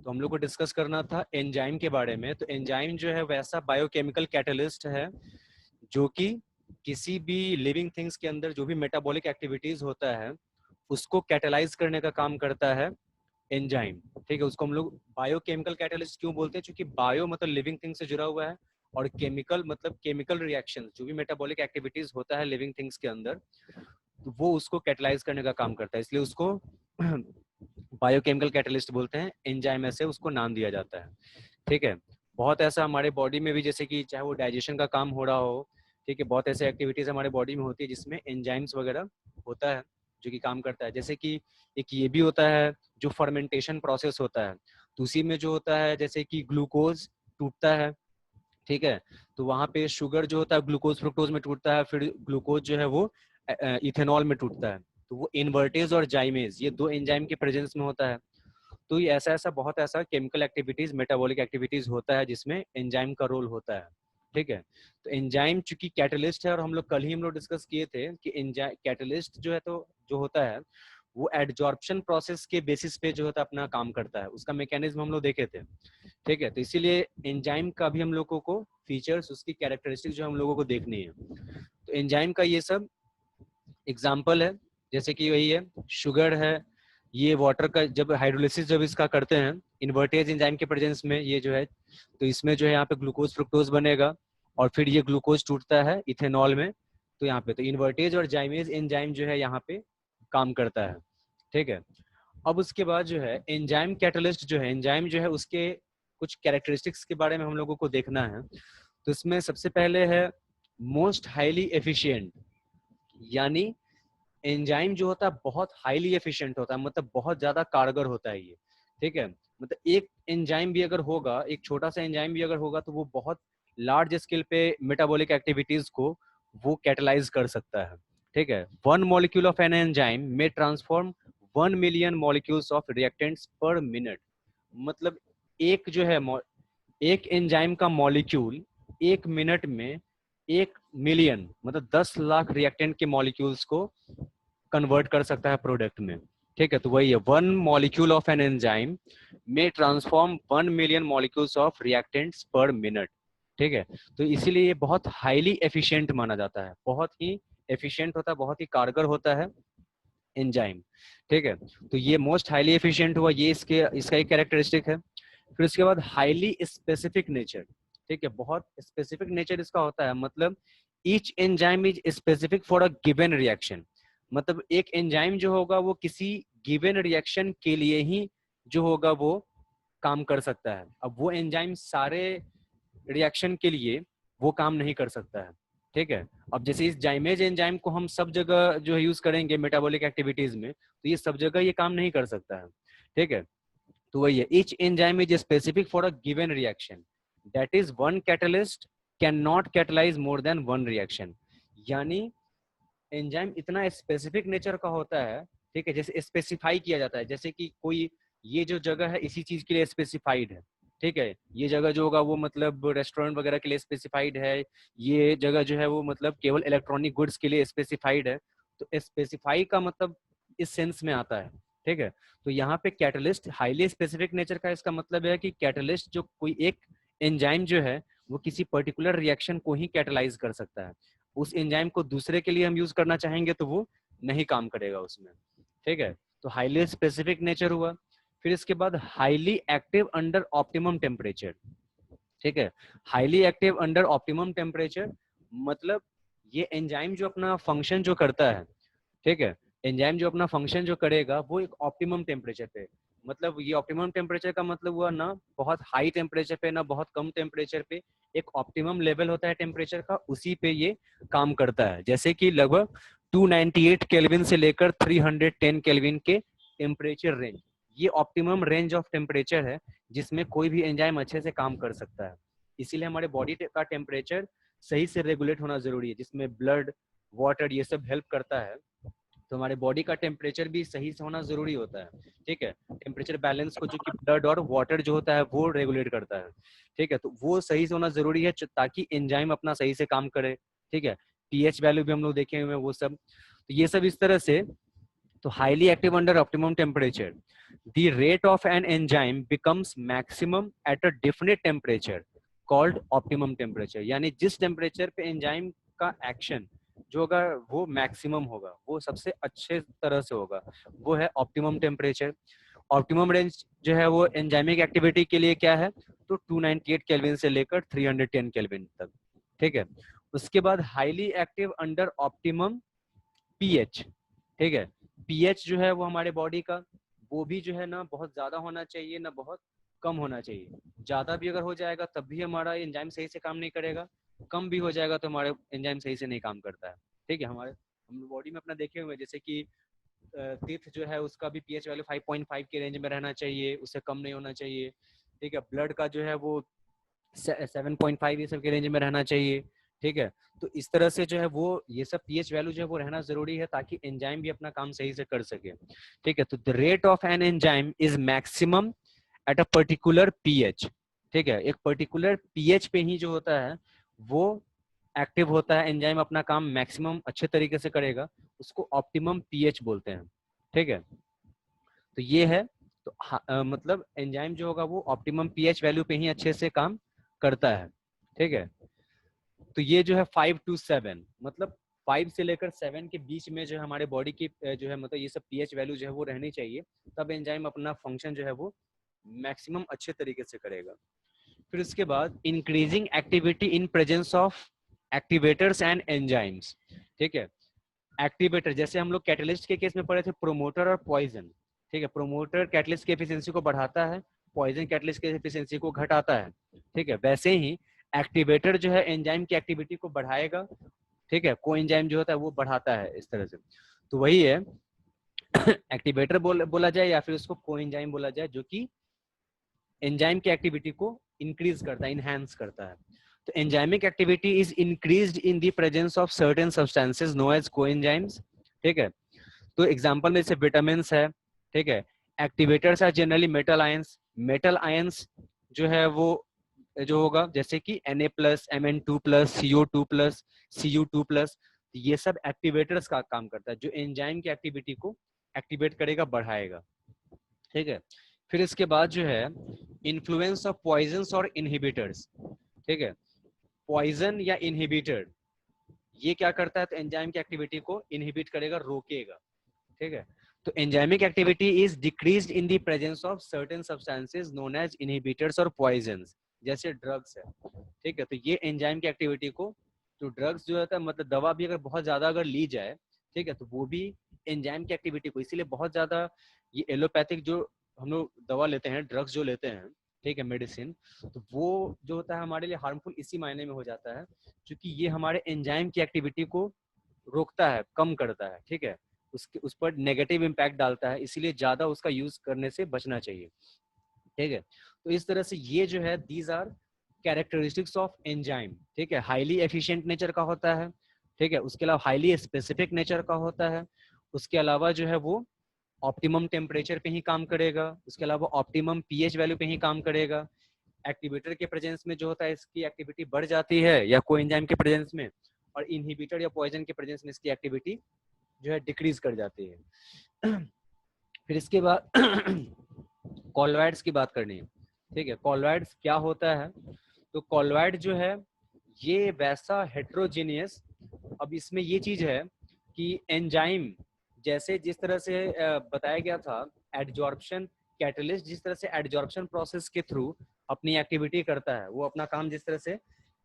तो हम लोग को डिस्कस करना था एंजाइम के बारे में। तो एंजाइम जो है वैसा बायोकेमिकल कैटलिस्ट है जो कि किसी भी लिविंग थिंग्स के अंदर जो भी मेटाबॉलिक एक्टिविटीज होता है उसको कैटलाइज करने का काम करता है एंजाइम। ठीक है, उसको हम लोग बायोकेमिकल कैटलिस्ट क्यों बोलते हैं? क्योंकि बायो मतलब लिविंग थिंग से जुड़ा हुआ है और केमिकल मतलब केमिकल रिएक्शन, जो भी मेटाबॉलिक एक्टिविटीज होता है लिविंग थिंग्स के अंदर, तो वो उसको कैटलाइज करने का काम करता है, इसलिए उसको बायोकेमिकल कैटलिस्ट बोलते हैं। एंजाइम ऐसे उसको नाम दिया जाता है। ठीक है, बहुत ऐसा हमारे बॉडी में भी, जैसे कि चाहे वो डाइजेशन का काम हो रहा हो, ठीक है, बहुत ऐसे एक्टिविटीज हमारे बॉडी में होती है जिसमें एंजाइम्स वगैरह होता है जो कि काम करता है। जैसे कि एक ये भी होता है जो फर्मेंटेशन प्रोसेस होता है, तो उसी में जो होता है जैसे कि ग्लूकोज टूटता है, ठीक है, तो वहाँ पे शुगर जो होता है ग्लूकोज फ्रुक्टोज में टूटता है, फिर ग्लूकोज जो है वो इथेनॉल में टूटता है। तो वो इन्वर्टेज और जाइमेज ये दो एंजाइम के प्रेजेंस में होता है। तो ये ऐसा ऐसा बहुत ऐसा केमिकल एक्टिविटीज मेटाबॉलिक एक्टिविटीज होता है जिसमें एंजाइम का रोल होता है। ठीक है, तो एंजाइम चूंकि कैटलिस्ट है, और हम लोग कल ही डिस्कस किए थे कि एंजाइम कैटलिस्ट जो है तो जो होता है वो एडजॉर्प्शन प्रोसेस के बेसिस पे जो होता है अपना काम करता है, उसका मैकेनिज्म हम लोग देखे थे। ठीक है, तो इसीलिए एंजाइम का भी हम लोगों को फीचर्स, उसकी कैरेक्टरिस्टिक जो हम लोगों को देखनी है। तो एंजाइम का ये सब एग्जाम्पल है, जैसे कि वही है शुगर है, ये वाटर का जब हाइड्रोलिसिस जब इसका करते हैं इन्वर्टेज एंजाइम के प्रेजेंस में, ये जो है तो इसमें जो है यहाँ पे ग्लूकोज फ्रुक्टोज बनेगा और फिर ये ग्लूकोज टूटता है इथेनॉल में। तो यहाँ पे तो इन्वर्टेज और जाइमेज एंजाइम जो है यहाँ पे काम करता है। ठीक है, अब उसके बाद जो है एंजाइम कैटलिस्ट जो है, एंजाइम जो है उसके कुछ कैरेक्टरिस्टिक्स के बारे में हम लोगों को देखना है। तो इसमें सबसे पहले है मोस्ट हाईली एफिशिएंट, यानी एंजाइम जो होता है बहुत हाईली एफिशिएंट होता है, मतलब बहुत ज्यादा कारगर होता है ये। ठीक है, मतलब एक एंजाइम भी अगर होगा, एक छोटा सा एंजाइम भी अगर होगा तो वो बहुत लार्ज स्केल पे मेटाबॉलिक एक्टिविटीज को वो कैटलाइज कर सकता है। ठीक है, 1 मॉलिक्यूल ऑफ एन एंजाइम में transform 1 million molecules of reactants पर मिनट। मतलब एक जो है एक एंजाइम का मॉलिक्यूल 1 मिनट में 1 मिलियन मतलब 10 लाख रिएक्टेंट के मॉलिक्यूल्स को कन्वर्ट कर सकता है प्रोडक्ट में। ठीक है, तो वही है 1 मॉलिक्यूल ऑफ एन एंजाइम में transform 1 million molecules of reactants पर मिनट। ठीक है, तो इसीलिए ये बहुत हाईली एफिशिएंट माना जाता है, बहुत ही एफिशिएंट होता है, बहुत ही कारगर होता है एंजाइम। ठीक है, तो ये मोस्ट हाईली एफिशिएंट हुआ, ये इसका एक कैरेक्टरिस्टिक है। फिर उसके बाद हाईली स्पेसिफिक नेचर। ठीक है, बहुत स्पेसिफिक नेचर इसका होता है, मतलब each enzyme is specific for a given reaction. मतलब एक एंजाइम जो होगा वो किसी गिवन रिएक्शन के लिए ही जो होगा वो काम कर सकता है। अब वो एंजाइम सारे रिएक्शन के लिए वो काम नहीं कर सकता है। ठीक है, अब जैसे इस जाइमेज एंजाइम को हम सब जगह जो है यूज करेंगे मेटाबॉलिक एक्टिविटीज में, तो ये सब जगह ये काम नहीं कर सकता है। ठीक है, तो वही है each enzyme is specific for a given reaction, that is one catalyst can not catalyse more than one reaction. यानी एंजाइम इतना स्पेसिफिक नेचर का होता है, ठीक है, जैसे स्पेसिफाई किया जाता है, जैसे कि कोई ये जो जगह है इसी चीज के लिए स्पेसिफाइड है। ठीक है, ये जगह जो होगा वो मतलब रेस्टोरेंट वगैरह के लिए स्पेसिफाइड है, ये जगह जो है वो मतलब केवल इलेक्ट्रॉनिक गुड्स के लिए स्पेसिफाइड है। तो स्पेसिफाई का मतलब इस सेंस में आता है। ठीक है, तो यहाँ पे कैटलिस्ट हाईली स्पेसिफिक नेचर का इसका मतलब है कि कैटलिस्ट जो कोई एक एंजाइम जो है वो किसी पर्टिकुलर रिएक्शन को ही कैटलाइज कर सकता है, उस एंजाइम को दूसरे के लिए हम यूज करना चाहेंगे तो वो नहीं काम करेगा उसमें। ठीक है, तो हाईली स्पेसिफिक नेचर हुआ। फिर इसके बाद highly active under optimum temperature. ठीक है, highly active under optimum temperature मतलब ये एंजाइम जो अपना फंक्शन जो करता है, ठीक है, एंजाइम जो अपना फंक्शन जो करेगा वो एक ऑप्टिमम टेम्परेचर पे, मतलब ये ऑप्टिमम टेम्परेचर का मतलब हुआ ना बहुत हाई टेम्परेचर पे ना बहुत कम टेम्परेचर पे, एक ऑप्टिमम लेवल होता है टेम्परेचर का, उसी पे ये काम करता है। जैसे कि लगभग 298 केल्विन से लेकर 310 केल्विन के टेम्परेचर रेंज, ये ऑप्टिमम रेंज ऑफ टेम्परेचर है जिसमें कोई भी एंजाइम अच्छे से काम कर सकता है। इसीलिए हमारे बॉडी का टेम्परेचर सही से रेगुलेट होना जरूरी है, जिसमें ब्लड वाटर ये सब हेल्प करता है। तो हमारे बॉडी का टेम्परेचर भी सही से होना जरूरी होता है। ठीक है, टेम्परेचर बैलेंस को जो कि ब्लड और वाटर जो होता है वो रेगुलेट करता है। ठीक है, तो वो सही से होना जरूरी है ताकि एंजाइम अपना सही से काम करे। ठीक है, पीएच वैल्यू भी हम लोग देखे हुए हैं वो सब। तो ये सब इस तरह से तो highly active under optimum temperature, the rate of an enzyme becomes maximum at a definite temperature called optimum temperature. यानी जिस टेम्परेचर पे एंजाइम का एक्शन जो होगा वो मैक्सिमम होगा, वो सबसे अच्छे तरह से होगा, वो है ऑप्टिमम टेम्परेचर। ऑप्टिमम रेंज जो है वो एंजाइमिक एक्टिविटी के लिए क्या है, तो 298 केल्विन से लेकर 310 केल्विन तक, ठीक है। उसके बाद highly active under optimum pH, ठीक है। पीएच जो है वो हमारे बॉडी का, वो भी जो है ना बहुत ज्यादा होना चाहिए ना बहुत कम होना चाहिए। ज्यादा भी अगर हो जाएगा तब भी हमारा एंजाइम सही से काम नहीं करेगा, कम भी हो जाएगा तो हमारे एंजाइम सही से नहीं काम करता है, ठीक है। हमारे हम बॉडी में अपना देखे हुए जैसे कि तीर्थ जो है उसका भी पीएच वैल्यू 5.5 के रेंज में रहना चाहिए, उससे कम नहीं होना चाहिए, ठीक है। ब्लड का जो है वो 7.5 ये सब के रेंज में रहना चाहिए, ठीक है। तो इस तरह से जो है वो ये सब पीएच वैल्यू जो है वो रहना जरूरी है ताकि एंजाइम भी अपना काम सही से कर सके, ठीक है। तो the rate of an enzyme is maximum at a particular pH, ठीक है। एक पर्टिकुलर पीएच पे ही जो होता है वो एक्टिव होता है, एंजाइम अपना काम मैक्सिमम अच्छे तरीके से करेगा, उसको ऑप्टिमम पीएच बोलते हैं, ठीक है। तो ये है, तो मतलब एंजाइम जो होगा वो ऑप्टिमम पीएच वैल्यू पे ही अच्छे से काम करता है, ठीक है। तो ये जो है 5 to 7, मतलब 5 से लेकर 7 के बीच में जो है हमारे बॉडी की जो है मतलब ये सब पीएच वैल्यू जो है वो रहनी चाहिए, तब एंजाइम अपना फंक्शन जो है वो मैक्सिमम अच्छे तरीके से करेगा। फिर उसके बाद increasing activity in presence of activators and enzymes, ठीक है। एक्टिवेटर जैसे हम लोग कैटलिस्ट के केस में पढ़े थे, प्रोमोटर और पॉइजन, ठीक है। प्रोमोटर कैटलिस्ट की एफिशिएंसी को बढ़ाता है, पॉइजन कैटलिस्ट की एफिशिएंसी को घटाता है, ठीक है। वैसे ही एक्टिवेटर जो है एंजाइम की एक्टिविटी को बढ़ाएगा, ठीक है। को एंजाइम जो होता है वो बढ़ाता है, इस तरह से। तो वही है एक्टिवेटर बोला जाए या फिर उसको को एंजाइम बोला जाए, जो कि एंजाइम की एक्टिविटी को इंक्रीज करता है, इनहैंस करता है। तो enzymic activity is increased in the presence of certain substances known as coenzymes, ठीक है। तो एग्जांपल में जैसे विटामिन है, ठीक है। Activators are generally metal ions, metal ions जो है वो जो होगा जैसे कि Na+, Mn2+, CO2+, Cu2+, ये सब एक्टिवेटर्स का काम करता है, जो एंजाइम की एक्टिविटी को एक्टिवेट करेगा, बढ़ाएगा, ठीक है। फिर इसके बाद जो है इन्फ्लुएंस ऑफ पॉइजन्स और इनहिबिटर्स, ठीक है। पॉइजन या इनहिबिटर ये क्या करता है, तो एंजाइम की एक्टिविटी को इनहिबिट करेगा, रोकेगा, ठीक है। तो enzymic activity is decreased in the presence of certain substances known as inhibitors और पॉइजन्स, जैसे ड्रग्स है, ठीक है। तो ये एंजाइम की एक्टिविटी को, तो ड्रग्स जो होता है मतलब दवा भी अगर बहुत ज्यादा अगर ली जाए, ठीक है, तो वो भी एंजाइम की एक्टिविटी को, इसीलिए बहुत ज्यादा ये एलोपैथिक जो हम लोग दवा लेते हैं, ड्रग्स जो लेते हैं, ठीक है, मेडिसिन, तो वो जो होता है हमारे लिए हार्मफुल इसी मायने में हो जाता है क्योंकि ये हमारे एंजाइम की एक्टिविटी को रोकता है, कम करता है, ठीक है। उसके उस पर नेगेटिव इम्पैक्ट डालता है, इसीलिए ज्यादा उसका यूज करने से बचना चाहिए, ठीक है। तो इस तरह से ये जो है these are characteristics of enzyme, ठीक है। हाईली एफिशिएंट नेचर का होता है, ठीक है। उसके अलावा हाईली स्पेसिफिक नेचर का होता है, उसके अलावा जो है वो ऑप्टिमम टेम्परेचर पे ही काम करेगा, उसके अलावा ऑप्टिमम पीएच वैल्यू पे ही काम करेगा। एक्टिवेटर के प्रेजेंस में जो होता है इसकी एक्टिविटी बढ़ जाती है या कोएंजाइम के प्रेजेंस में, और इनहिबिटर या पॉइजन के प्रेजेंस में इसकी एक्टिविटी जो है डिक्रीज कर जाती है। फिर इसके बाद कॉलॉइड्स की बात करनी है, ठीक है। कॉलॉइड्स क्या होता है, तो कॉलॉइड जो है ये वैसा हेट्रोजीनियस, अब इसमें ये चीज है कि एंजाइम जैसे जिस तरह से बताया गया था, एडजॉर्प्शन कैटलिस्ट जिस तरह से एडजॉर्प्शन प्रोसेस के थ्रू अपनी एक्टिविटी करता है, वो अपना काम जिस तरह से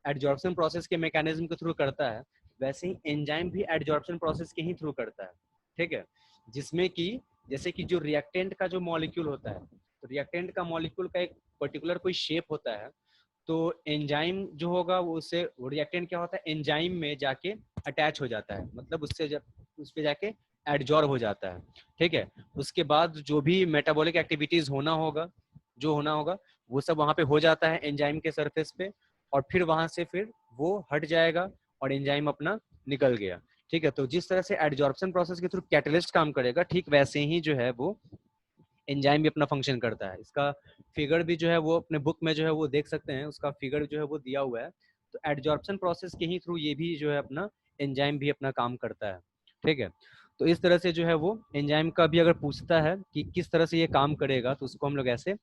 एडजॉर्प्शन प्रोसेस के मैकेनिज्म के थ्रू करता है, वैसे ही एंजाइम भी एडजॉर्प्शन प्रोसेस के ही थ्रू करता है, ठीक है। जिसमें कि जैसे कि जो रिएक्टेंट का जो मॉलिक्यूल होता है, तो रिएक्टेंट का मॉलिक्यूल का एक पर्टिकुलर कोई शेप होता है, तो एंजाइम जो होगा वो उससे, वो रिएक्टेंट क्या होता है एंजाइम में जाके अटैच हो जाता है, मतलब उससे जब उस पे जाके एडजॉर्ब हो जाता है, ठीक है। उसके बाद जो भी मेटाबॉलिक एक्टिविटीज होना होगा, जो होना होगा वो सब वहां पे हो जाता है एंजाइम के सरफेस पे, और फिर वहां से फिर वो हट जाएगा और एंजाइम अपना निकल गया, ठीक है। तो जिस तरह से एडजॉर्प्शन प्रोसेस के थ्रू कैटलिस्ट काम करेगा, ठीक वैसे ही जो है वो एंजाइम भी अपना फंक्शन करता है। इसका फिगर भी जो है वो अपने बुक में जो है वो देख सकते हैं, उसका फिगर जो है वो दिया हुआ है। तो एडजॉर्प्शन प्रोसेस के ही थ्रू ये भी जो है अपना एंजाइम भी अपना काम करता है, ठीक है। तो इस तरह से जो है वो एंजाइम का भी अगर पूछता है कि किस तरह से ये काम करेगा तो उसको हम लोग ऐसे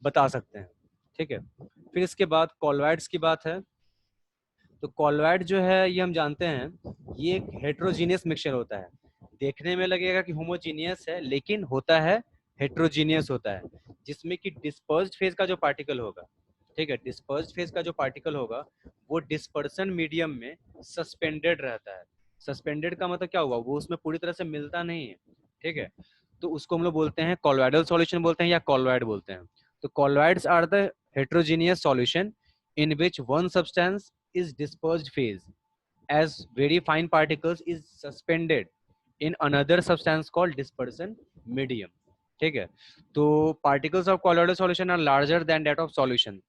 बता सकते हैं। ठीक है, फिर इसके बाद कॉलॉइड्स की बात है। तो कॉलॉइड जो है ये हम जानते हैं ये एक हेट्रोजीनियस मिक्सचर होता है। देखने में लगेगा कि होमोजीनियस है लेकिन होता है हेट्रोजीनियस होता है, जिसमें कि डिस्पर्स्ड फेज का जो पार्टिकल होगा, ठीक है, डिस्पर्स्ड फेज का जो पार्टिकल होगा वो डिस्पर्सन मीडियम में सस्पेंडेड रहता है। सस्पेंडेड का मतलब क्या हुआ, वो उसमें पूरी तरह से मिलता नहीं है। ठीक है, तो उसको हम लोग बोलते हैं कॉलॉइडल सॉल्यूशन बोलते हैं या कॉलॉइड बोलते हैं। तो colloids are the heterogeneous solution in which one substance is dispersed phase as very fine particles is suspended in another substance called dispersion medium। ठीक है, तो particles of colloidal solution are larger than that of solution।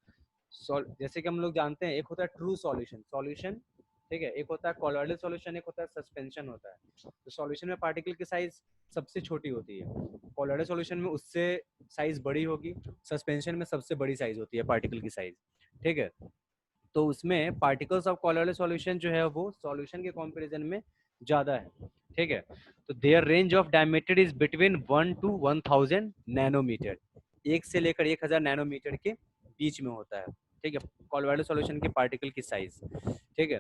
जैसे कि हम लोग जानते हैं एक होता है ट्रू सॉल्यूशन सॉल्यूशन, ठीक है, एक होता है कॉलॉइडल सॉल्यूशन, एक होता है सस्पेंशन होता है। तो सॉल्यूशन में पार्टिकल की साइज सबसे छोटी होती है, कॉलॉइडल सॉल्यूशन में उससे साइज बड़ी होगी, सस्पेंशन में सबसे बड़ी साइज होती है पार्टिकल की साइज। ठीक है, तो उसमें पार्टिकल्स ऑफ कॉलॉइडल सॉल्यूशन जो है वो सॉल्यूशन के कंपैरिजन में ज़्यादा है। ठीक है, तो their range of diameter is between 1 to 1000 nanometre, 1 से लेकर 1000 नैनोमीटर के बीच में होता है। ठीक है, कॉलॉइडल सॉल्यूशन के पार्टिकल की साइज। ठीक है,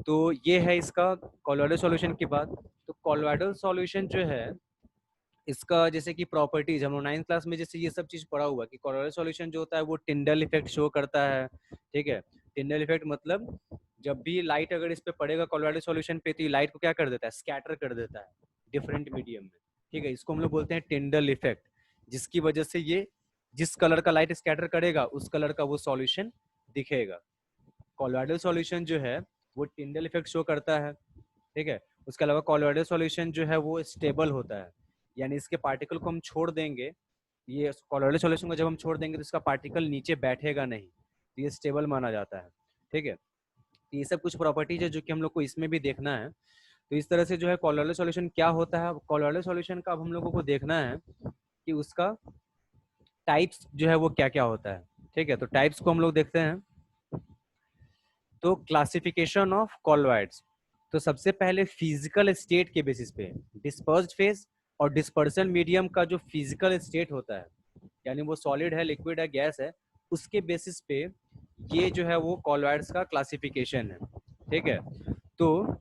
तो ये है इसका कॉलॉइडल सॉल्यूशन की बात। तो कॉलॉइडल सॉल्यूशन जो है इसका जैसे कि प्रॉपर्टीज हम लोग 9th क्लास में जैसे ये सब चीज पढ़ा हुआ कि कॉलॉइडल सॉल्यूशन जो होता है वो टिंडल इफेक्ट शो करता है। ठीक है, टिंडल इफेक्ट मतलब जब भी लाइट अगर इस पे पड़ेगा कॉलॉइडल सॉल्यूशन पे तो ये लाइट को क्या कर देता है, स्कैटर कर देता है डिफरेंट मीडियम में। ठीक है, इसको हम लोग बोलते हैं टिंडल इफेक्ट, जिसकी वजह से ये जिस कलर का लाइट स्कैटर करेगा उस कलर का वो सॉल्यूशन दिखेगा। कॉलॉइडल सॉल्यूशन जो है वो टिंडल इफेक्ट शो करता है। ठीक है, उसके अलावा कॉलॉइडल सॉल्यूशन जो है वो स्टेबल होता है, यानी इसके पार्टिकल को हम छोड़ देंगे, ये कॉलॉइडल सॉल्यूशन को जब हम छोड़ देंगे तो इसका पार्टिकल नीचे बैठेगा नहीं, तो ये स्टेबल माना जाता है। ठीक है, तो ये सब कुछ प्रॉपर्टीज है जो कि हम लोग को इसमें भी देखना है। तो इस तरह से जो है कॉलॉइडल सॉल्यूशन क्या होता है, कॉलॉइडल सॉल्यूशन का अब हम लोगों को देखना है कि उसका टाइप्स जो है वो क्या क्या होता है। ठीक है, तो टाइप्स को हम लोग देखते हैं। तो क्लासिफिकेशन ऑफ कॉलॉइड्स, तो सबसे पहले फिजिकल स्टेट के बेसिस पे डिस्पर्स्ड फेज और डिस्पर्सन मीडियम का जो फिजिकल स्टेट होता है, यानी वो सॉलिड है, लिक्विड है, गैस है, उसके बेसिस पे ये जो है वो कॉलॉइड्स का क्लासिफिकेशन है। ठीक है, तो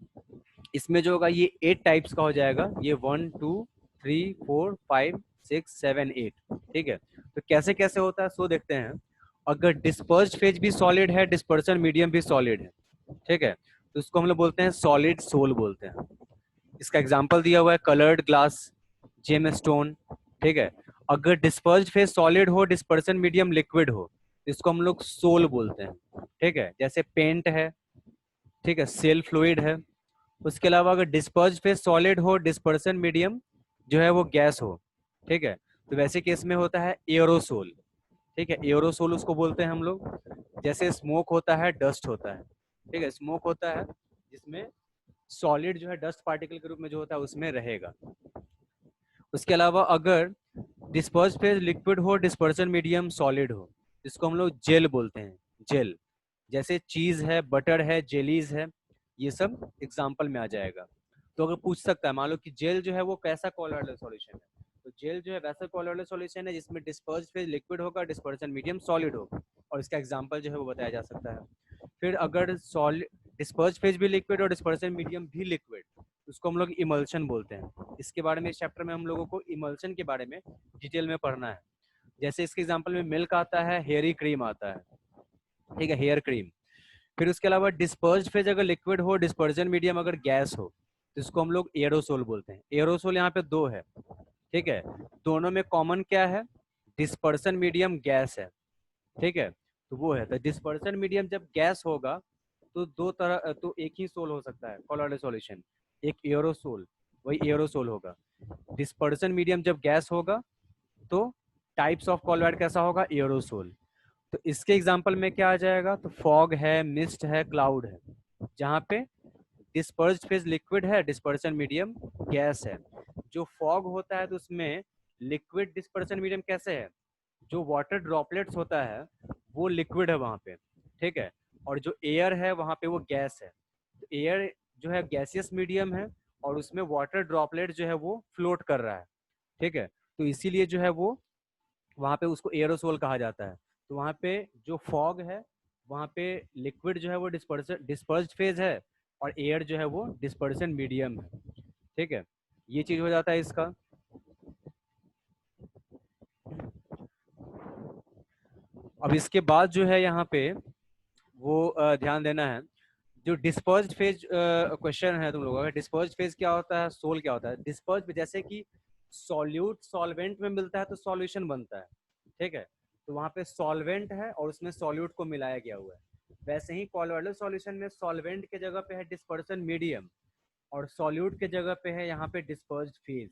इसमें जो होगा ये 8 टाइप्स का हो जाएगा, ये 1 2 3 4 5 6 7 8। ठीक है, तो कैसे कैसे होता है सो देखते हैं। अगर डिस्पर्स्ड फेज भी सॉलिड है, डिस्पर्सन मीडियम भी सॉलिड है, ठीक है, तो इसको हम लोग बोलते हैं सॉलिड सोल बोलते हैं। इसका एग्जांपल दिया हुआ है कलर्ड ग्लास, जेम स्टोन। ठीक है, अगर डिस्पर्स्ड फेज सॉलिड हो, डिस्पर्सन मीडियम लिक्विड हो, तो इसको हम लोग सोल बोलते हैं। ठीक है, जैसे पेंट है, ठीक है, सेल फ्लूइड है। उसके अलावा अगर डिस्पर्स्ड फेज सॉलिड हो, डिस्पर्सन मीडियम जो है वो गैस हो, ठीक है, तो वैसे केस में होता है एरोसोल। ठीक है, एरोसोल उसको बोलते हैं हम लोग। जैसे स्मोक होता है, डस्ट होता है। ठीक है, स्मोक होता है जिसमें सॉलिड जो है डस्ट पार्टिकल के रूप में जो होता है उसमें रहेगा। उसके अलावा अगर डिस्पर्स फेज लिक्विड हो, डिस्पर्सन मीडियम सॉलिड हो, इसको हम लोग जेल बोलते हैं। जेल, जैसे चीज है, बटर है, जेलीज है, ये सब एग्जाम्पल में आ जाएगा। तो अगर पूछ सकता है मान लो कि जेल जो है वो कैसा कॉलॉइडल सॉल्यूशन है, तो जेल जो है वैसा कॉलॉइडल सॉल्यूशन है जिसमें डिस्पर्स फेज लिक्विड होगा, डिस्पर्सन मीडियम सॉलिड होगा, और इसका एग्जाम्पल जो है वो बताया जा सकता है। फिर अगर सॉलिड डिस्पर्स फेज भी लिक्विड और डिस्पर्सन मीडियम भी लिक्विड, उसको हम लोग इमल्शन बोलते हैं। इसके बारे में इस चैप्टर में हम लोगों को इमल्शन के बारे में डिटेल में पढ़ना है। जैसे इसके एग्जांपल में मिल्क आता है, हेयरी क्रीम आता है। ठीक है, हेयर क्रीम। फिर उसके अलावा डिस्पर्स्ड फेज अगर लिक्विड हो, डिस्पर्जन मीडियम अगर गैस हो, तो इसको हम लोग एरोसोल बोलते हैं। एरोसोल यहाँ पे दो है। ठीक है, दोनों में कॉमन क्या है, डिस्पर्सन मीडियम गैस है। ठीक है, तो वो है, तो डिस्पर्सन मीडियम जब गैस होगा तो दो तरह, तो एक ही सोल हो सकता है कॉलॉइडल सॉल्यूशन, एक एरोसोल, वही एरोसोल होगा। डिस्पर्सन मीडियम जब गैस होगा तो टाइप्स ऑफ कॉलॉइड कैसा होगा, एरोसोल। तो इसके एग्जांपल में क्या आ जाएगा, तो फॉग है, मिस्ट है, क्लाउड है, जहाँ पे डिस्पर्स्ड फेज लिक्विड है, डिस्पर्सन मीडियम गैस है। जो फॉग होता है तो उसमें लिक्विड डिस्पर्सन मीडियम कैसे है, जो वाटर ड्रॉपलेट्स होता है वो लिक्विड है वहाँ पे। ठीक है, और जो एयर है वहाँ पे वो गैस है। तो एयर जो है गैसियस मीडियम है, और उसमें वाटर ड्रॉपलेट जो है वो फ्लोट कर रहा है, ठीक है। तो इसीलिए जो है वो वहाँ पे उसको एरोसोल कहा जाता है। तो वहाँ पे जो फॉग है, वहाँ पे लिक्विड जो है वो डिस्पर्स्ड फेज है, और एयर जो है वो डिस्पर्सन मीडियम है, ठीक है। ये चीज हो जाता है इसका। अब इसके बाद जो है यहाँ पे वो ध्यान देना है, जो डिस्पर्स्ड फेज क्वेश्चन है तुम लोगों का, डिस्पर्स्ड फेज क्या होता है, सोल क्या होता है। डिस्पर्स्ड जैसे कि सॉल्यूट सॉल्वेंट में मिलता है तो सॉल्यूशन बनता है, ठीक है। तो वहाँ पे सॉल्वेंट है और उसमें सॉल्यूट को मिलाया गया हुआ है। वैसे ही कॉलोइडल सॉल्यूशन में सॉल्वेंट के जगह पे है डिस्पर्सन मीडियम, और सॉल्यूट के जगह पे है यहाँ पे डिस्पर्स्ड फेज।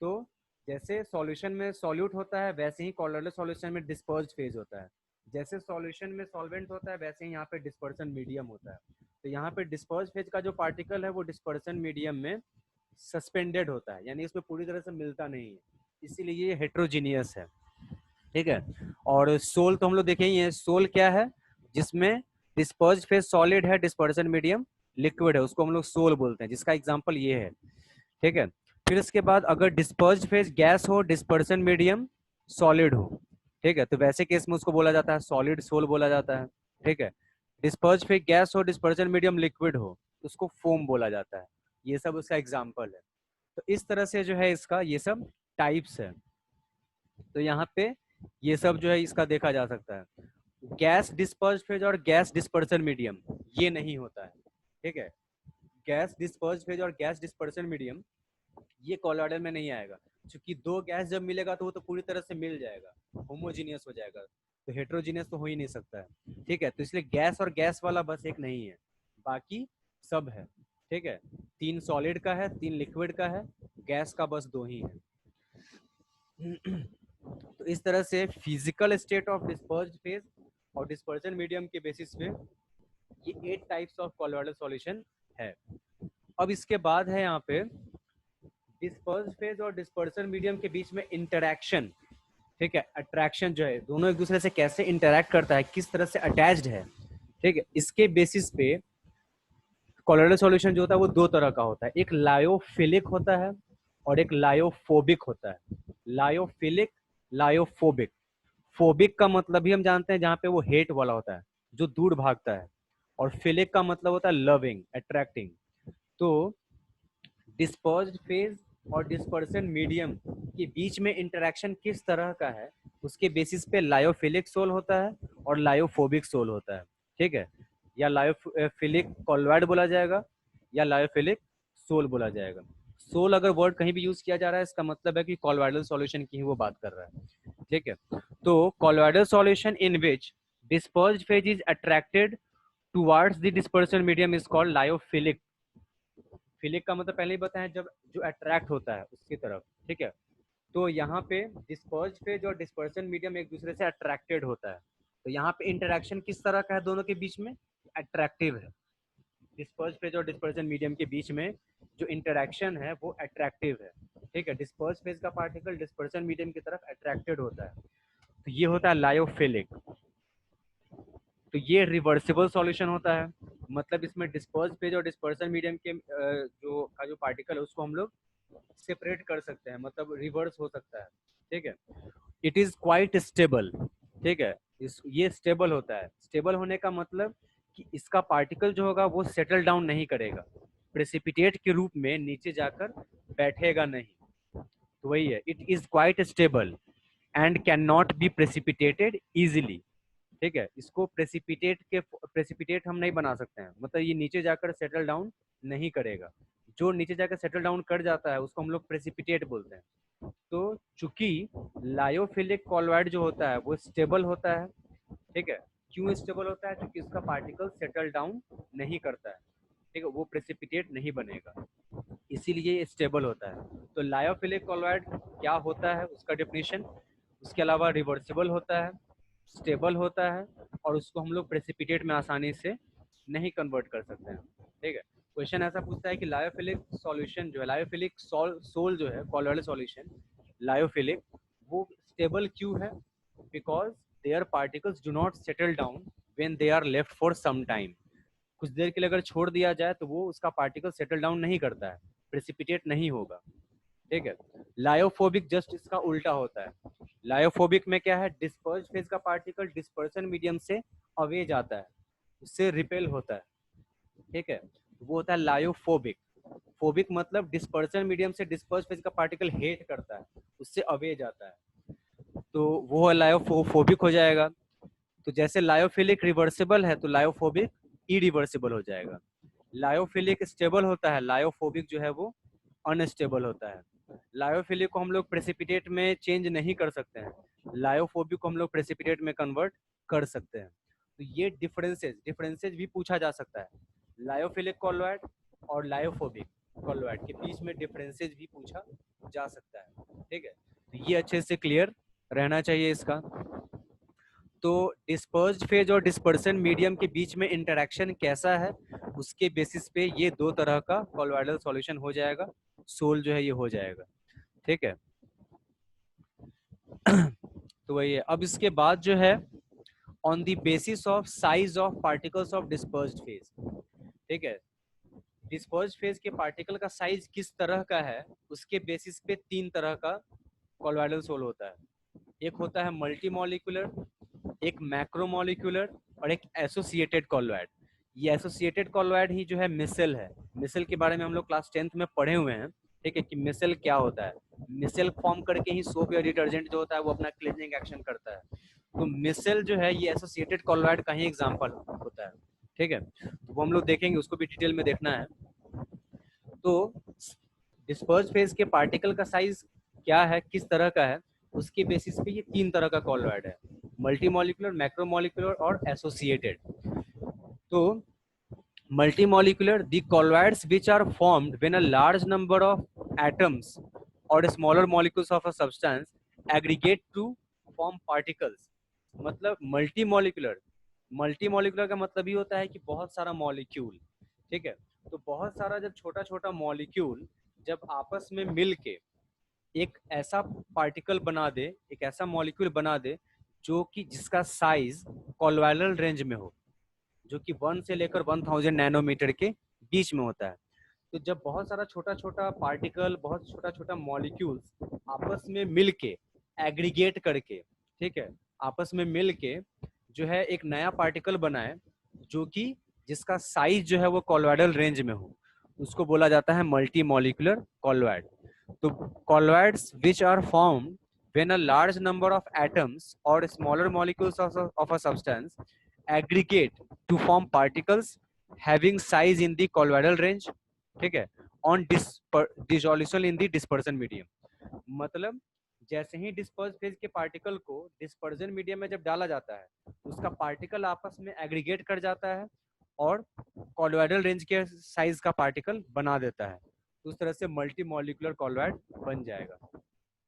तो जैसे सॉल्यूशन में सॉल्यूट होता है, वैसे ही कॉलोइडल सॉल्यूशन में डिस्पर्स्ड फेज होता है। जैसे सॉल्यूशन में सॉल्वेंट होता है, वैसे ही यहाँ पे डिस्पर्सन मीडियम होता है। तो यहाँ पे डिस्पर्स्ड फेज का जो पार्टिकल है वो डिस्पर्सन मीडियम में सस्पेंडेड होता है, यानी इसमें पूरी तरह से मिलता नहीं है, इसीलिए ये हेट्रोजीनियस है, ठीक है। और सोल तो हम लोग देखे ही हैं, सोल क्या है, जिसमें डिस्पर्स्ड फेज सॉलिड है, डिस्पर्सन मीडियम लिक्विड है, उसको हम लोग सोल बोलते हैं, जिसका एग्जांपल ये है, ठीक है। फिर इसके बाद अगर डिस्पर्स्ड फेज गैस हो, डिस्पर्सन मीडियम सॉलिड हो, ठीक है, तो वैसे केस में उसको बोला जाता है सॉलिड सोल बोला जाता है, ठीक है। डिस्पर्स्ड फेज गैस हो, डिस्पर्सन मीडियम लिक्विड हो, उसको फोम बोला जाता है। ये सब उसका एग्जाम्पल है। तो इस तरह से जो है इसका ये सब टाइप्स है। तो यहाँ पे ये सब जो है इसका देखा जा सकता है। गैस डिस्पर्स्ड फेज और गैस डिस्पर्सन मीडियम ये नहीं होता है, ठीक है। गैस डिस्पर्स्ड फेज और गैस डिस्पर्सन मीडियम ये कॉलॉइडल में नहीं आएगा, क्योंकि दो गैस जब मिलेगा तो वो तो पूरी तरह से मिल जाएगा, होमोजीनियस हो जाएगा, तो हेट्रोजीनियस तो हो ही नहीं सकता है, ठीक है। तो इसलिए गैस और गैस वाला बस एक नहीं है, बाकी सब है, ठीक है। 3 सॉलिड का है, 3 लिक्विड का है, गैस का बस 2 ही है। तो इस तरह से physical state of dispersed phase और डिस्पर्सन मीडियम के बेसिस पे ये 8 टाइप्स ऑफ कॉलॉइडल सॉल्यूशन है। अब इसके बाद है यहाँ पे डिस्पर्स्ड फेज और डिस्पर्सन मीडियम के बीच में इंटरैक्शन, ठीक है। अट्रैक्शन जो है, दोनों एक दूसरे से कैसे इंटरैक्ट करता है, किस तरह से अटैच्ड है, ठीक है। इसके बेसिस पे कॉलॉइडल सॉल्यूशन जो होता है वो 2 तरह का होता है, एक लायोफिलिक होता है और एक लायोफोबिक होता है। Lyophilic, lyophobic. फोबिक का मतलब भी हम जानते हैं, जहाँ पे वो हेट वाला होता है, जो दूर भागता है, और फिलिक का मतलब होता है लविंग, अट्रैक्टिंग। तो डिस्पर्स्ड फेज और डिस्पर्सन मीडियम के बीच में इंटरेक्शन किस तरह का है, उसके बेसिस पे लायोफिलिक सोल होता है और लायोफोबिक सोल होता है, ठीक है। या लायोफिलिक कॉलॉइड बोला जाएगा या लायोफिलिक सोल बोला जाएगा। सोल अगर वर्ड कहीं भी यूज किया जा रहा है, इसका मतलब है कि कॉलॉइडल सॉल्यूशन की ही वो बात कर रहा है, ठीक है। तो colloidal solution in which dispersed phase is attracted towards the dispersion medium is called lyophilic। Philic का मतलब पहले ही बताया, जब जो अट्रैक्ट होता है उसकी तरफ, ठीक है। तो यहाँ पे डिस्पर्स्ड फेज और डिस्पर्सन मीडियम एक दूसरे से अट्रैक्टेड होता है। तो यहाँ पे इंटरेक्शन किस तरह का है दोनों के बीच में, अट्रैक्टिव है। डिस्पर्स्ड फेज और डिस्पर्सन मीडियम के बीच में जो इंटरेक्शन है वो अट्रैक्टिव है, ठीक है। डिस्पर्स्ड फेज का पार्टिकल डिस्पर्सन मीडियम की तरफ अट्रैक्टेड होता है, तो ये होता है लायोफिलिक। तो ये रिवर्सिबल सॉल्यूशन होता है, मतलब इसमें डिस्पर्स फेज और डिस्पर्सन मीडियम के जो पार्टिकल है उसको हम लोग सेपरेट कर सकते हैं, मतलब रिवर्स हो सकता है, ठीक है। इट इज क्वाइट स्टेबल, ठीक है। ये स्टेबल होता है। स्टेबल होने का मतलब कि इसका पार्टिकल जो होगा वो सेटल डाउन नहीं करेगा, प्रेसिपिटेट के रूप में नीचे जाकर बैठेगा नहीं। तो वही है, it is quite stable and can not be precipitated easily, ठीक है। इसको प्रेसिपिटेट हम नहीं बना सकते हैं, मतलब ये नीचे जाकर सेटल डाउन नहीं करेगा। जो नीचे जाकर सेटल डाउन कर जाता है उसको हम लोग प्रेसिपिटेट बोलते हैं। तो चूंकि लायोफिलिक कॉलॉइड जो होता है वो स्टेबल होता है, ठीक है। क्यों स्टेबल होता है, क्योंकि इसका पार्टिकल सेटल डाउन नहीं करता है, ठीक है, वो प्रेसिपिटेट नहीं बनेगा, इसीलिए स्टेबल होता है। तो लायोफिलिक कॉलॉइड क्या होता है उसका डेफिनेशन, उसके अलावा रिवर्सिबल होता है, स्टेबल होता है, और उसको हम लोग प्रेसिपिटेट में आसानी से नहीं कन्वर्ट कर सकते हैं, ठीक है। क्वेश्चन ऐसा पूछता है कि लायोफिलिक सॉल्यूशन जो है, लायोफिलिक सोल जो है कॉलॉइडल सॉल्यूशन लायोफिलिक, वो स्टेबल क्यों है, because their particles do not settle down when they are left for some time. कुछ देर के लिए अगर छोड़ दिया जाए तो वो उसका पार्टिकल सेटल डाउन नहीं करता है, प्रेसिपिटेट नहीं होगा, ठीक है। लायोफोबिक जस्ट इसका उल्टा होता है। लायोफोबिक में क्या है, डिस्पर्स फेज का पार्टिकल डिस्पर्सन मीडियम से अवे जाता है, उससे रिपेल होता है, ठीक है, वो होता है लायोफोबिक। फोबिक मतलब डिस्पर्सन मीडियम से डिस्पर्स फेज का पार्टिकल हेट करता है, उससे अवे जाता है, तो वो लायोफोबिक हो जाएगा। तो जैसे लायोफिलिक रिवर्सिबल है तो लायोफोबिक इरिवर्सिबल हो जाएगा। लायोफिलिक स्टेबल होता है, लायोफोबिक जो है वो अनस्टेबल होता है। लायोफिलिक को हम लोग प्रेसिपिटेट में चेंज नहीं कर सकते हैं, लायोफोबिक को हम लोग प्रेसिपिटेट में कन्वर्ट कर सकते हैं। तो ये डिफरेंसेज भी पूछा जा सकता है, लायोफिलिक कॉलोइड और लायोफोबिक कॉलोइड के बीच में डिफरेंसेज भी पूछा जा सकता है, ठीक है। तो ये अच्छे से क्लियर रहना चाहिए इसका। तो डिस्पर्स्ड फेज और डिस्पर्सन मीडियम के बीच में इंटरेक्शन कैसा है, उसके बेसिस पे ये दो तरह का कॉलोइडल सॉल्यूशन हो जाएगा, सोल जो है ये हो जाएगा, ठीक है। तो वही है। अब इसके बाद जो है on the basis of size of particles of dispersed phase, ठीक है, डिस्पर्स्ड फेज के पार्टिकल का साइज किस तरह का है उसके बेसिस पे तीन तरह का कॉलोइडल सोल होता है। एक होता है मल्टी मॉलिक्यूलर, एक मैक्रोमोलिकुलर और एक एसोसिएटेड कॉलोइड। ये एसोसिएटेड कॉलोइड ही जो है मिसेल है। मिसेल के बारे में हम लोग क्लास 10th में पढ़े हुए हैं, ठीक है, कि मिसेल क्या होता है। मिसेल फॉर्म करके ही सोप या डिटर्जेंट जो होता है वो अपना क्लीनिंग एक्शन करता है। तो मिसेल जो है ये एसोसिएटेड कॉलोइड का ही एग्जाम्पल होता है, ठीक है। तो वो हम लोग देखेंगे, उसको भी डिटेल में देखना है। तो डिस्पर्स फेज के पार्टिकल का साइज क्या है, किस तरह का है, उसके बेसिस पे ये तीन तरह का कॉलोइड है, मल्टी मॉलिक्यूलर, मैक्रोमोलिकुलर और एसोसिएटेड। तो multi molecular, the colloids which are formed when a large number of atoms or smaller molecules of a substance aggregate to form particles। मतलब मल्टी मॉलिक्यूलर, मल्टी मॉलिक्यूलर का मतलब ये होता है कि बहुत सारा मॉलिक्यूल, ठीक है। तो बहुत सारा जब छोटा छोटा मॉलिक्यूल जब आपस में मिल के एक ऐसा पार्टिकल बना दे, एक ऐसा मॉलिक्यूल बना दे जो कि जिसका साइज कॉलोइडल रेंज में हो, जो कि 1 से लेकर 1000 नैनोमीटर के बीच में होता है। तो जब बहुत सारा छोटा छोटा पार्टिकल, बहुत छोटा छोटा मॉलिक्यूल्स आपस में मिल के एग्रीगेट करके, ठीक है, आपस में मिल के जो है एक नया पार्टिकल बनाए जो कि जिसका साइज जो है वो कॉलोइडल रेंज में हो, उसको बोला जाता है मल्टी मॉलिक्यूलर कॉलोइड। तो colloids which are formed when a large number of atoms or smaller molecules of a substance aggregate to form particles having size in the colloidal range, ठीक है, on dissolution in the dispersion medium। मतलब जैसे ही disperse phase के particle को dispersion medium में जब डाला जाता है उसका पार्टिकल आपस में एग्रीगेट कर जाता है और कॉलोइडल रेंज के साइज का पार्टिकल बना देता है। उस तरह से मल्टी मॉलिक्यूलर कॉलोइड बन जाएगा।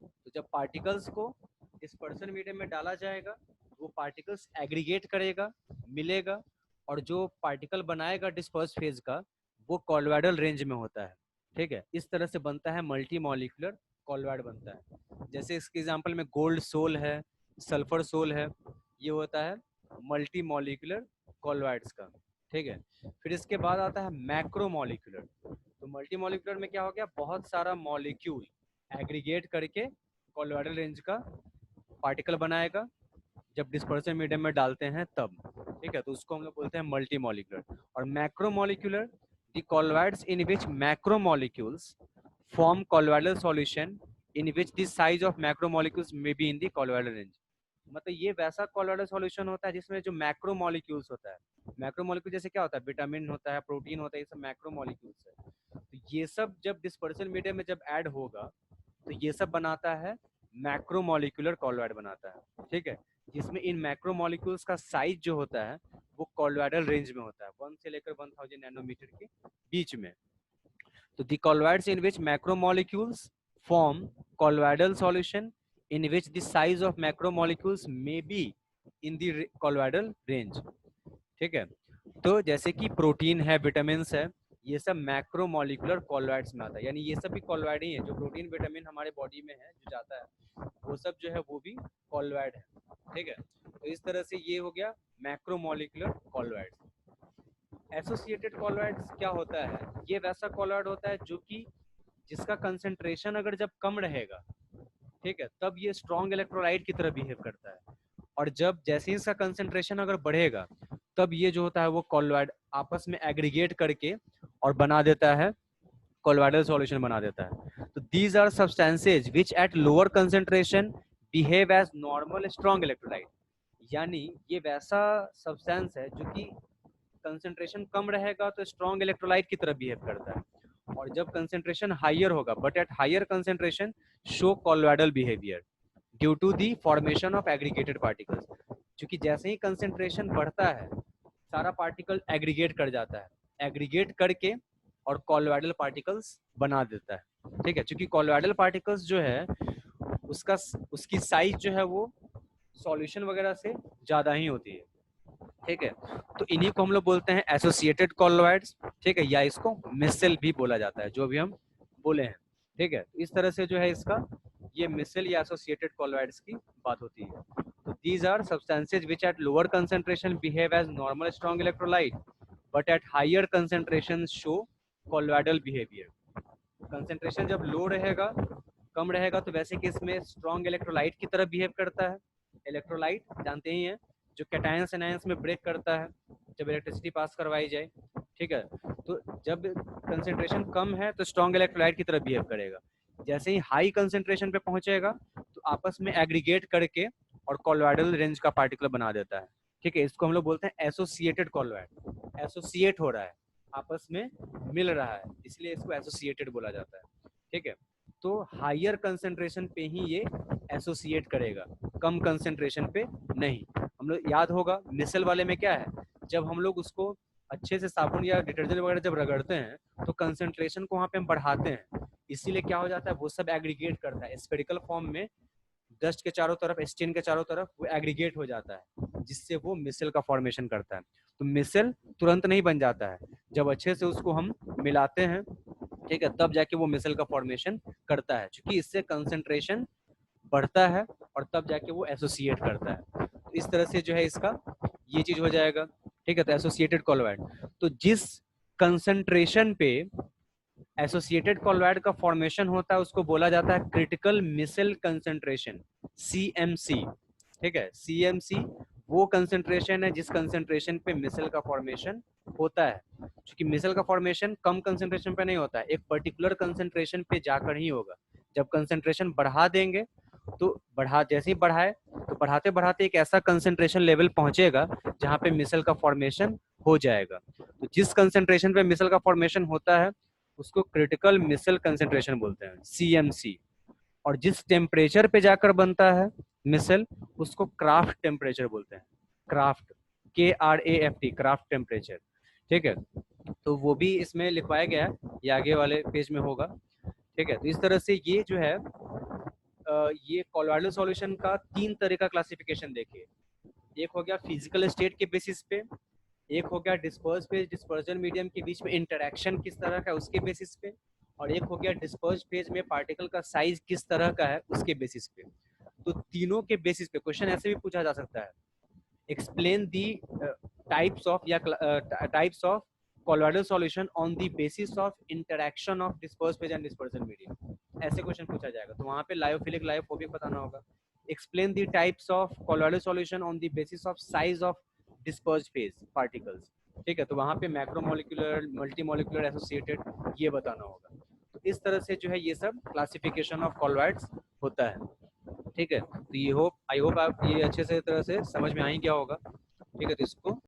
तो जब पार्टिकल्स को डिस्पर्सन मीडियम में डाला जाएगा वो पार्टिकल्स एग्रीगेट करेगा, मिलेगा, और जो पार्टिकल बनाएगा डिस्पर्स फेज का वो कॉलोइडल रेंज में होता है, ठीक है। इस तरह से बनता है मल्टी मॉलिक्यूलर कॉलोइड बनता है। जैसे इसके एग्जांपल में गोल्ड सोल है, सल्फर सोल है, ये होता है मल्टी मॉलिक्यूलर कॉलोइड्स का, ठीक है। फिर इसके बाद आता है मैक्रो मॉलिक्यूलर। तो मल्टी मॉलिक्यूलर में क्या हो गया, बहुत सारा मॉलिक्यूल एग्रीगेट करके कॉलोइडल रेंज का पार्टिकल बनाएगा जब डिस्पर्सन मीडियम में डालते हैं तब, ठीक है। तो उसको हम लोग बोलते हैं मल्टी मॉलिक्यूलर। और macro molecular, the colloids in which macromolecules form colloidal solution in which the size of macromolecules may be in the colloidal range। मतलब ये वैसा colloidal solution होता है जिसमें जो मैक्रो मॉलिक्यूल्स होता है, मैक्रो मॉलिक्यूल जैसे क्या होता है, विटामिन होता है, प्रोटीन होता है, ये सब मैक्रो मॉलिक्यूल्स है। तो ये सब जब डिस्पर्सन मीडियम में जब ऐड होगा तो ये सब बनाता है मैक्रो मॉलिक्यूलर कॉलोइड बनाता है, ठीक है। जिसमें इन मैक्रो मॉलिक्यूल्स का साइज जो होता है वो कॉलोइडल रेंज में होता है, 1 से लेकर 1000 नैनोमीटर के बीच में। तो the colloids in which macromolecules form colloidal solution in which the size of macromolecules may be in the colloidal range, ठीक है। तो जैसे कि प्रोटीन है, विटामिन है, ये सब मैक्रो मॉलिक्यूलर कॉलोइड्स में आता है, यानी ये सब भी कॉलोइड ही है। जो प्रोटीन विटामिन हमारे बॉडी में है जो जाता है वो सब जो है वो भी कॉलोइड है, ठीक है। तो इस तरह से ये हो गया मैक्रो मॉलिक्यूलर कॉलोइड्स। एसोसिएटेड कॉलोइड्स क्या होता है, ये वैसा कॉलोइड होता है जो कि जिसका कंसेंट्रेशन अगर जब कम रहेगा, ठीक है, तब ये स्ट्रॉन्ग इलेक्ट्रोलाइट की तरह बिहेव करता है। और जब जैसे ही इसका कंसेंट्रेशन अगर बढ़ेगा, तब ये जो होता है वो कॉलॉइड आपस में एग्रीगेट करके और बना देता है, कॉलॉइडल सॉल्यूशन बना देता है। तो these are substances which at lower concentration behave as normal strong electrolyte. यानी ये वैसा सब्सटेंस है जो कि कंसेंट्रेशन कम रहेगा तो स्ट्रॉन्ग इलेक्ट्रोलाइट की तरह बिहेव करता है, और जब कंसेंट्रेशन हायर होगा but at higher concentration show colloidal behaviour due to the formation of aggregated particles. क्योंकि जैसे ही कंसेंट्रेशन बढ़ता है, सारा पार्टिकल एग्रीगेट कर जाता है, एग्रीगेट करके और कॉलॉइडल पार्टिकल्स बना देता है। ठीक है, क्योंकि कॉलॉइडल पार्टिकल्स जो है उसका उसकी साइज जो है वो सॉल्यूशन वगैरह से ज्यादा ही होती है। ठीक है, तो इन्हीं को हम लोग बोलते हैं एसोसिएटेड कॉलॉइड्स। ठीक है, या इसको मिसेल भी बोला जाता है, जो भी हम बोले हैं। ठीक है, इस तरह से जो है इसका ये मिसेल या एसोसिएटेड कॉलॉइड्स की बात होती है। तो these are substances which at lower concentration behave as normal strong electrolyte but at higher concentration show colloidal behaviour. Concentration जब लो रहेगा, कम रहेगा, तो वैसे केस में स्ट्रॉन्ग इलेक्ट्रोलाइट की तरह बिहेव करता है। इलेक्ट्रोलाइट जानते ही हैं, जो कैटायंस एनायंस में ब्रेक करता है जब इलेक्ट्रिसिटी पास करवाई जाए। ठीक है, तो जब कंसंट्रेशन कम है तो स्ट्रॉन्ग इलेक्ट्रोलाइट की तरह बिहेव करेगा। जैसे ही हाई कंसंट्रेशन पे पहुंचेगा तो आपस में एग्रीगेट करके और कॉलॉइडल रेंज का पार्टिकल बना देता है। ठीक है, इसको हम लोग बोलते हैं एसोसिएटेड कॉलॉइड। एसोसिएट हो रहा है, आपस में मिल रहा है, इसलिए इसको एसोसिएटेड बोला जाता है। ठीक है, तो हायर कंसंट्रेशन पे ही ये एसोसिएट करेगा, कम कंसंट्रेशन पे नहीं। हम लोग याद होगा मिसल वाले में क्या है, जब हम लोग उसको अच्छे से साबुन या डिटर्जेंट वगैरह जब रगड़ते हैं तो कंसंट्रेशन को वहाँ पे हम बढ़ाते हैं, इसीलिए क्या हो जाता है वो सब एग्रीगेट करता है स्फेरिकल फॉर्म में, डस्ट के चारों तरफ, स्टेन के चारों तरफ वो एग्रीगेट हो जाता है, जिससे वो मिसल का फॉर्मेशन करता है। तो मिसल तुरंत नहीं बन जाता है, जब अच्छे से उसको हम मिलाते हैं, ठीक है, तब जाके वो मिसल का फॉर्मेशन करता है, क्योंकि इससे कंसंट्रेशन बढ़ता है और तब जाके वो एसोसिएट करता है। तो इस तरह से जो है इसका ये चीज हो जाएगा। ठीक है, तो एसोसिएटेड कॉलॉइड, तो जिस कंसंट्रेशन पे एसोसिएटेड कॉलॉइड का फॉर्मेशन होता है उसको बोला जाता है क्रिटिकल मिसल कंसंट्रेशन, सीएमसी। ठीक है, सीएमसी वो कंसंट्रेशन है जिस कंसंट्रेशन पे मिसल का फॉर्मेशन होता है। क्योंकि मिसल का फॉर्मेशन कम कंसंट्रेशन पे नहीं होता है, एक पर्टिकुलर कंसंट्रेशन पे जाकर ही होगा। जब कंसंट्रेशन बढ़ा देंगे तो जैसे ही बढ़ाए तो बढ़ाते बढ़ाते एक ऐसा कंसंट्रेशन लेवल पहुंचेगा जहां पे मिसल का फॉर्मेशन हो जाएगा। तो जिस कंसंट्रेशन पे मिसल का फॉर्मेशन होता है उसको क्रिटिकल मिसल कंसंट्रेशन बोलते हैं, सीएमसी। और जिस टेम्परेचर पे जाकर बनता है मिसल उसको क्राफ्ट टेम्परेचर बोलते हैं, क्राफ्ट, KRAFT, क्राफ्ट टेम्परेचर। ठीक है, तो वो भी इसमें लिखवाया गया है, ये आगे वाले पेज में होगा। ठीक है, तो इस तरह से ये जो है ये कॉलॉइडल सॉल्यूशन का 3 तरह का क्लासिफिकेशन देखिए। एक हो गया फिजिकल स्टेट के बेसिस पे, एक हो गया डिस्पर्स फेज, डिस्पर्जन मीडियम के बीच में इंटरेक्शन किस तरह का है उसके बेसिस पे, और एक हो गया डिस्पर्स फेज में पार्टिकल का साइज किस तरह का है उसके बेसिस पे। तो तीनों के बेसिस पे क्वेश्चन ऐसे भी पूछा जा सकता है, एक्सप्लेन दी टाइप्स ऑफ या types of colloidal solution on the basis of interaction of dispersed phase and dispersion medium, ऐसे क्वेश्चन पूछा जाएगा। तो वहाँ पे लायोफिलिक लायोफोबिक बताना होगा। Explain the types of colloidal solution on the basis of size of dispersed phase particles। ठीक है, तो वहाँ पे मैक्रोमोलिकुलर, मल्टीमोलिकुलर, एसोसिएटेड ये बताना होगा। तो इस तरह से जो है ये सब क्लासिफिकेशन ऑफ कॉलॉइड्स होता है। ठीक है, तो ये आई होप आप ये अच्छे से तरह से समझ में आ ही गया होगा। ठीक है, तो इसको